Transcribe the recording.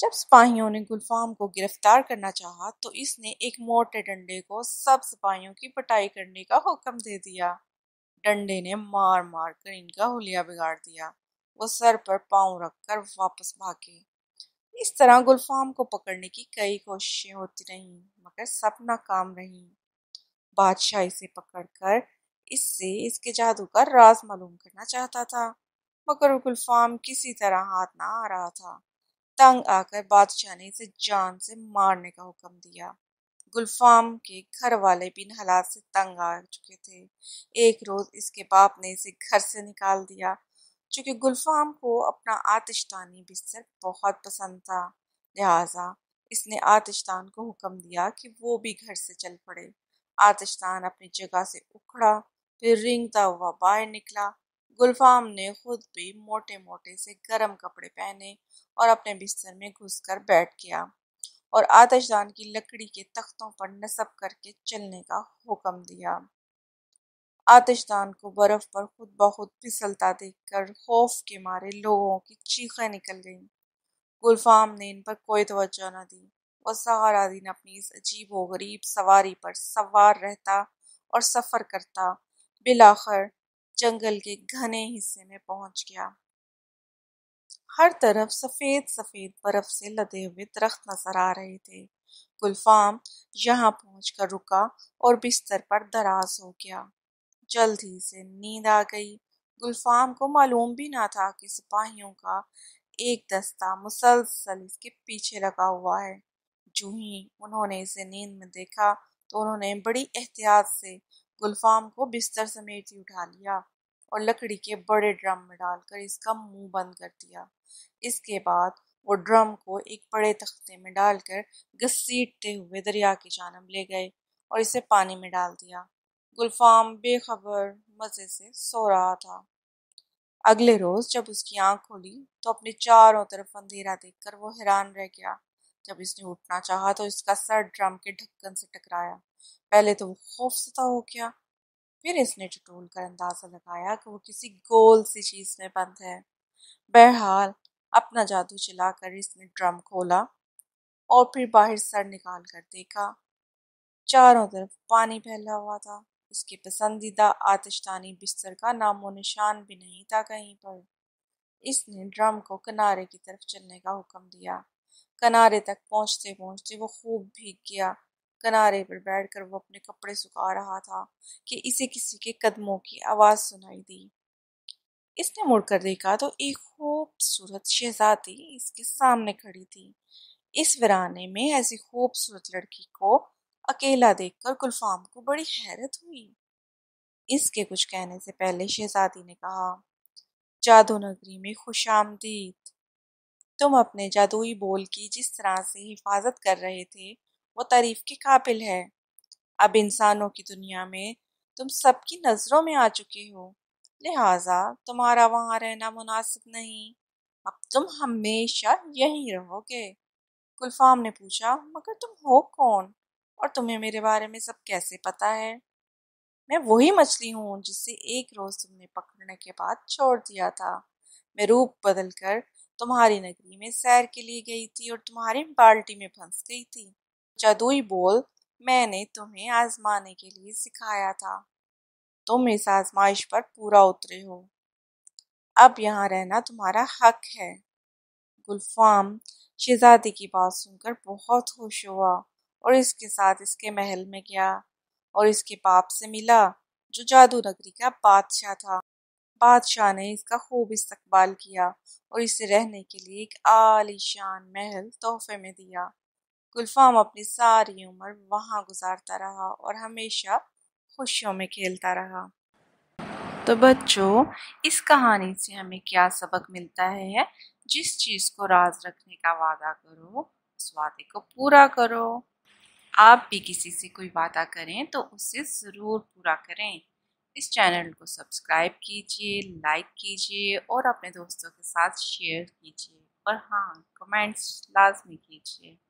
جب سپاہیوں نے گلفام کو گرفتار کرنا چاہا تو اس نے ایک موٹے ڈنڈے کو سب سپاہیوں کی پٹائی کرنے کا حکم دے دیا۔ ڈنڈے نے مار مار کر ان کا حلیہ بگاڑ دیا۔ وہ سر پر پاؤں رکھ کر واپس بھاگے۔ اس طرح گلفام کو پکڑنے کی کئی کوششیں ہوتی رہیں مگر سب ناکام رہیں۔ بادشاہ اسے پکڑ کر اس سے اس کے جادو کا راز معلوم کرنا چاہتا تھا مگر گلفام کسی طرح ہاتھ نہ آ رہا تھا۔ تنگ آ کر بادشاہ نے اسے جان سے مارنے کا حکم دیا۔ گلفام کے گھر والے بھی ان حالات سے تنگ آ چکے تھے۔ ایک روز اس کے باپ نے اسے گھر سے نکال دیا۔ چونکہ گلفام کو اپنا آتش دانی بستر بہت پسند تھا لہٰذا اس نے آتش دان کو حکم دیا کہ وہ بھی گھر سے چل پڑے۔ آتش دان اپنی جگہ سے اکھڑا پھر رینگتا ہوا باہر نکلا۔ گلفام نے خود بھی موٹے موٹے سے گرم کپڑے پہنے اور اپنے بستر میں گھس کر بیٹھ گیا اور آتش دان کی لکڑی کے تختوں پر نصب کر کے چلنے کا حکم دیا۔ آتش دان کو برف پر خود بخود پھسلتا دیکھ کر خوف کے مارے لوگوں کی چیخیں نکل گئیں۔ گلفام نے ان پر کوئی توجہ نہ دی۔ وہ سارا دن اپنی اس عجیب و غریب سواری پر سوار رہتا اور سفر کرتا۔ بالآخر جنگل کے گھنے حصے میں پہنچ گیا۔ ہر طرف سفید سفید برف سے لدے ہوئے درخت نظر آ رہے تھے۔ گلفام یہاں پہنچ کر رکا اور بستر پر دراز ہو گیا۔ جلد ہی سے نیند آ گئی۔ گلفام کو معلوم بھی نہ تھا کہ سپاہیوں کا ایک دستہ مسلسل اس کے پیچھے لگا ہوا ہے۔ جو ہی انہوں نے اسے نیند میں دیکھا تو انہوں نے بڑی احتیاط سے گلفام کو بستر سمیت ہی اٹھا لیا اور لکڑی کے بڑے ڈرم میں ڈال کر اس کا منہ بند کر دیا۔ اس کے بعد وہ ڈرم کو ایک بڑے تختے میں ڈال کر گھسیٹتے ہوئے دریا کی جانب لے گئے اور اسے پانی میں ڈال دیا۔ گلفام بے خبر مزے سے سو رہا تھا۔ اگلے روز جب اس کی آنکھ کھلی تو اپنے چاروں طرف اندھیرا دیکھ کر وہ حیران رہ گیا۔ جب اس نے اٹھنا چاہا تو اس کا سر ڈرم کے ڈھکن سے ٹکرایا۔ پہلے تو وہ خوف زدہ ہو گیا، پھر اس نے ٹٹول کر اندازہ لگایا کہ وہ کسی گول سی چیز میں بند ہے۔ بہرحال اپنا جادو چلا کر اس نے ڈرم کھولا اور پھر باہر سر نکال کر دیکھا۔ چاروں طرف پانی پھیلا ہوا تھا۔ اس کے پسندیدہ آتش دانی بستر کا نام و نشان بھی نہیں تھا کہیں پر۔ اس نے ڈرم کو کنارے کی طرف چلنے کا حکم دیا۔ کنارے تک پہنچتے پہنچتے وہ خوب بھیگ گیا۔ کنارے پر بیٹھ کر وہ اپنے کپڑے سکھا رہا تھا کہ اسے کسی کے قدموں کی آواز سنائی دی۔ اس نے مڑ کر دیکھا تو ایک خوبصورت شہزادی اس کے سامنے کھڑی تھی۔ اس ویرانے میں ایسی خوبصورت لڑکی کو اکیلا دیکھ کر گلفام کو بڑی حیرت ہوئی۔ اس کے کچھ کہنے سے پہلے شہزادی نے کہا، جادو نگری میں خوش آمدید۔ تم اپنے جادوئی بول کی جس طرح سے حفاظت کر رہے تھے وہ تعریف کے قابل ہے۔ اب انسانوں کی دنیا میں تم سب کی نظروں میں آ چکے ہو لہٰذا تمہارا وہاں رہنا مناسب نہیں۔ اب تم ہمیشہ یہیں رہو گے۔ گلفام نے پوچھا، مگر تم ہو کون اور تمہیں میرے بارے میں سب کیسے پتا ہے؟ میں وہی مچھلی ہوں جسے ایک روز تم نے پکڑنے کے بعد چھوڑ دیا تھا۔ میں روپ بدل کر تمہاری نگری میں سیر کے لیے گئی تھی اور تمہاری بالٹی میں پھنس گئی تھی۔ جادوئی بول میں نے تمہیں آزمانے کے لیے سکھایا تھا۔ تم اس آزمائش پر پورا اترے ہو۔ اب یہاں رہنا تمہارا حق ہے۔ گلفام شہزادی کی بات سن کر بہت خوش ہوا اور اس کے ساتھ اس کے محل میں گیا اور اس کے باپ سے ملا جو جادو نگری کا بادشاہ تھا۔ بادشاہ نے اس کا خوب استقبال کیا اور اسے رہنے کے لیے ایک عالی شان محل تحفے میں دیا۔ گلفام اپنی ساری عمر وہاں گزارتا رہا اور ہمیشہ خوشیوں میں کھیلتا رہا۔ تو بچوں اس کہانی سے ہمیں کیا سبق ملتا ہے؟ جس چیز کو راز رکھنے کا وعدہ کرو اس وعدے کو پورا کرو۔ آپ بھی کسی سے کوئی وعدہ کریں تو اسے ضرور پورا کریں۔ اس چینل کو سبسکرائب کیجیے، لائک کیجیے اور اپنے دوستوں کے ساتھ شیئر کیجیے اور ہاں کمنٹس لازمی کیجیے۔